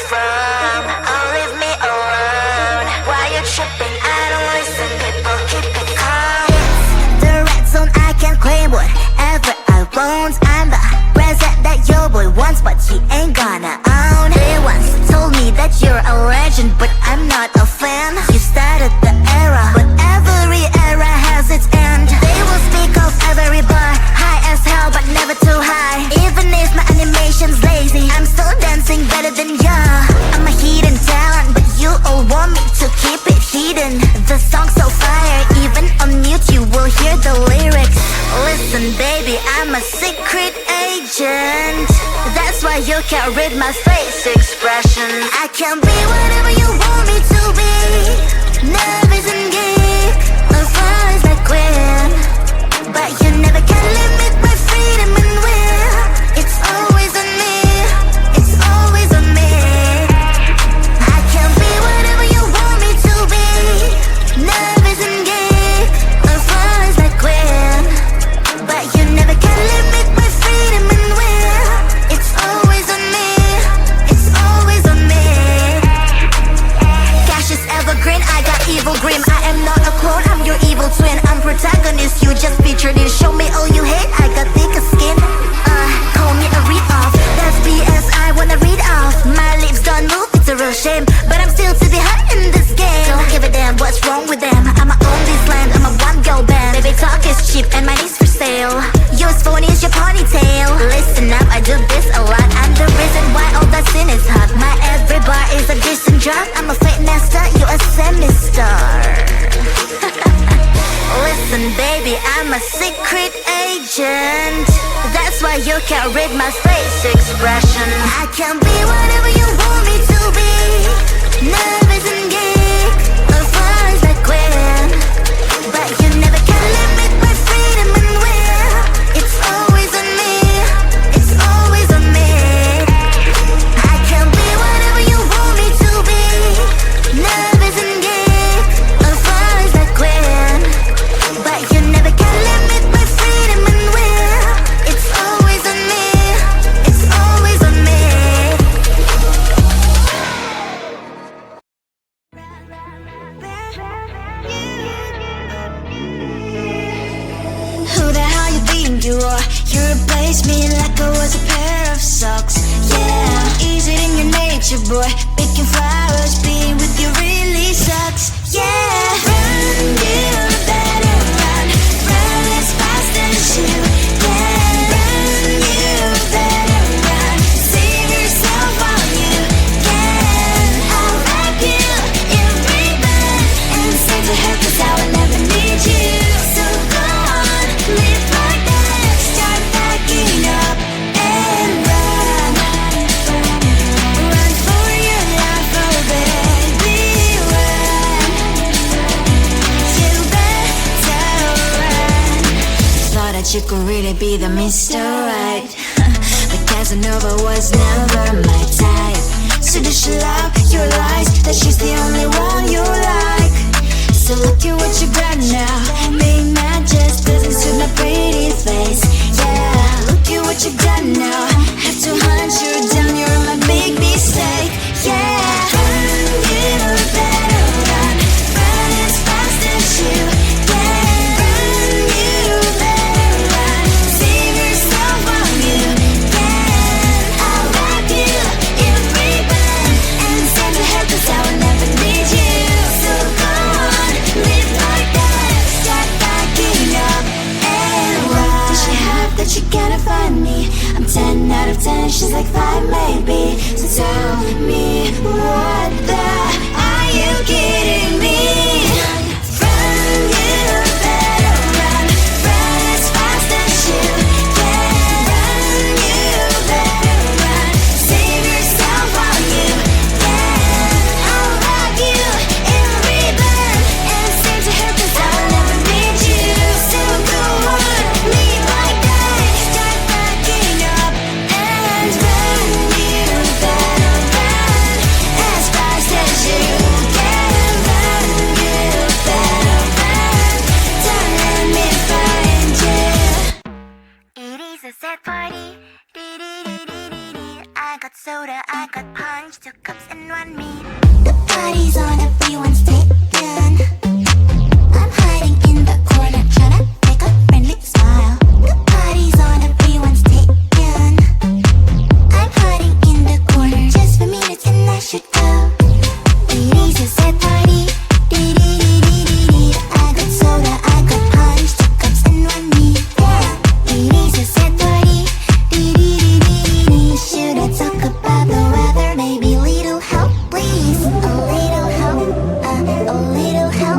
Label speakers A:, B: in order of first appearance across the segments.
A: from? Or leave me around. Why you tripping? I don't listen, people keep it calm. It's the red zone, I can claim whatever I want. I'm the present that your boy wants, but he ain't gonna own. They once told me that you're a legend, but I'm not a fan. You started the era, but every era has its end. They will speak of every bar, high as hell but never too high. Even if my animation's lazy, I'm still dancing better than ya. I'm a hidden talent, but you all want me to keep it hidden. The song's so fire, even on mute you will hear the lyrics. Listen baby, I'm a secret agent. That's why you can't read my face expression. I can be whatever you want me to be. Nervous and geek, or flies like queen. But you never can limit my freedom and will. It's always on me, it's always on me. I can be whatever you want me to be. Nervous and geek, or flies like queen. But you never can limit my freedom and will. It's always on me, it's always on me. Cash is evergreen, I got evil grim. I am not a clone, I'm your evil twin. I'm protagonist, you just featured in. Show me all you hate, I got thicker skin. Call me a read-off, that's BS I wanna read off. My lips don't move, it's a real shame, but I'm still to be hot in this game. Don't give a damn what's wrong with them. I'ma own this land, I'm a one-girl band. Baby talk is cheap and money's for sale. Yours phone is your ponytail. Listen up, I do this a lot. I'm the reason why all that sin is hot. My every bar is a decent drop. I'm a fake master, you a semi-star. Listen baby, I'm a secret agent. That's why you can't read my face expression. I can be whatever you want me to be. Nervous and geek, or flies like queen. But you never can limit my freedom and will. It's always on me, it's always on me. I can be whatever you want me to be. Nervous and geek, or flies like queen. But you never can limit my freedom and will. It's always on me, it's always on me. Who the hell you think you are? You replaced me like I was a pair of socks. Yeah, is it in your nature, boy? Picking flowers, being with you really sucks. Yeah, run, you better run. Run as fast as you can. Run, you better run. Save yourself while you can. I'll wrap you in ribbon and say to her 'cause I will never need you. So go on, live like that. Start packing up and run. Run for your life, oh baby, run. You better run. Thought that you could really be the Mr. Right, but Casanova was never my type. So does she love your lies, that she's the only one you like? So look at what you got now. Being mad just doesn't suit my pretty face. Yeah, look at what you got now. Have to hunt you down, you're my big mistake. Yeah, run, you better run. Run as fast as you can. Run, you better run. Save yourself while you can. I'll wrap you in ribbon and send to her 'cause I will never need you. So go on, live like that. Start packing up and run. Does she have that you gotta find me? I'm 10 out of 10, she's like 5 maybe. So tell me, what the are you kidding me? Run, you better run. Run as fast as you can. Run, you better run. Save yourself while you can. I'll wrap you in ribbon and sing to her 'cause I will never need you. So go on, leave like that. Start packing up and run. You better soda, I got punch, 2 cups and 1 meat. The party's on, everyone's taken. I'm hiding in the corner, tryna make a friendly smile. The party's on, everyone's taken. I'm hiding in the corner just for minutes and I should go. It is a sad party. I got soda, I got punch, 2 cups and 1 meat. It is a sad party. Should I talk about the weather? Maybe little help, please. A little help, a little help.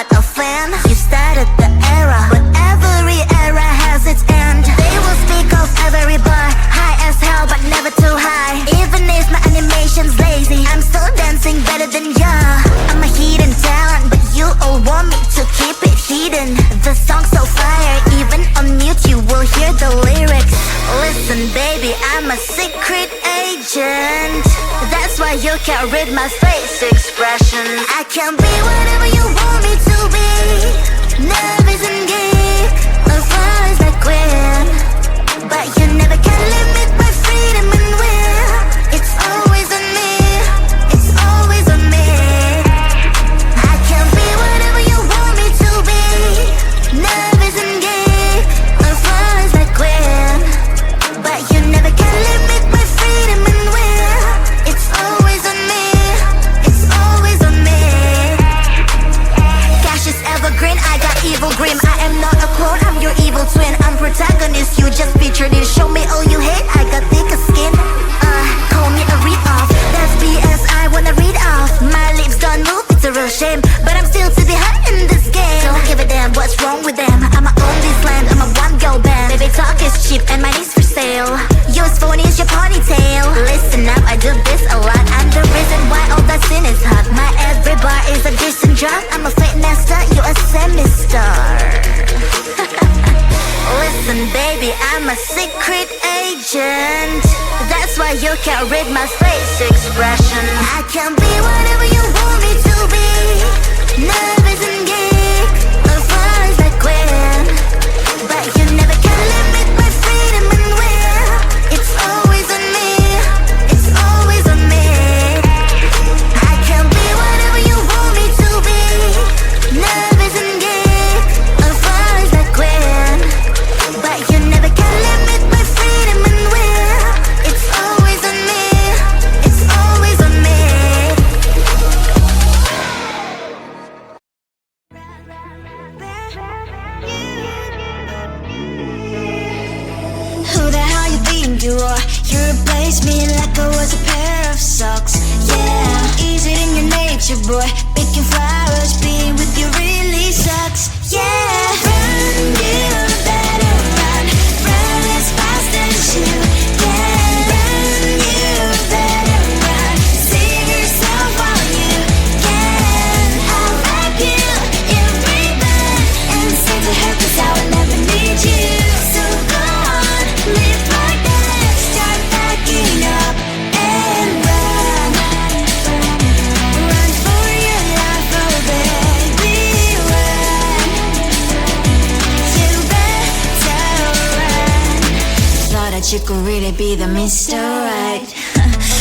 A: not a fan. You started the era, but every era has its end. They will speak of every bar, high as hell but never too high. Even if my animation's lazy, I'm still dancing better than ya. I'm a hidden talent, but you all want me to keep it hidden. The song's so fire, even on mute you will hear the lyrics. Listen baby, I'm a secret agent. That's why you can't read my face expression. I can be whatever you want me to be. Nervous and geek, as far as I quit. But you never can limit my freedom and will. It's always on me, it's always on me. I can be whatever you want me to be. Nervous and geek, as far as I quit. But you never can limit my freedom and will. It's always on me, it's always on me. Cash is evergreen, I got evil grim. I am not a clone, I'm your evil twin. I'm protagonist, you just featured in. Show me all you hate, I got thicker skin. Call me a read-off, that's BS I wanna read off. My lips don't move, it's a real shame, but I'm still to be hot in this game. Don't give a damn what's wrong with them. I'ma own this land, I'm a one-girl band. Baby talk is cheap and money's for sale. Yours phone is your ponytail. Listen up, I do this a lot. I'm the reason why all that sin is hot. My every bar is a decent drop. I'm a fitness star, you a semi-star. Listen baby, I'm a secret agent. That's why you can't read my face expression. I can be whatever you want me to be. Nervous and geek, as far as I quit. But you never can limit my freedom and will. It's always on me, it's always on me. I can be whatever you want me to be. Nervous and geek, as far as I quit. But you never can limit my freedom and will. It's always on me, it's always on me. Who the hell you think you are? You replaced me like I was a pair of socks. Yeah, easy in your nature, boy. Picking flowers, being with you really sucks. Yeah, run, you better run. Run as fast as you can. Run, you better run. Save yourself while you can. I'll wrap you in ribbon and say to her 'cause I will never need you. So go on, live like that. Start packing up and run. Run for your life, oh baby, run. You better run. Thought that you could really be the Mr. Right.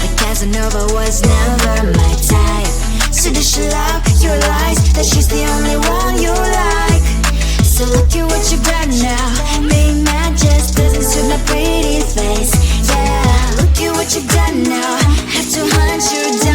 A: But Casanova was never my type. So does she love your lies? That she's the only one you like. So look at what you got now. Being mad just doesn't suit my pretty face. Yeah, look at what you got now. Have to hunt you down.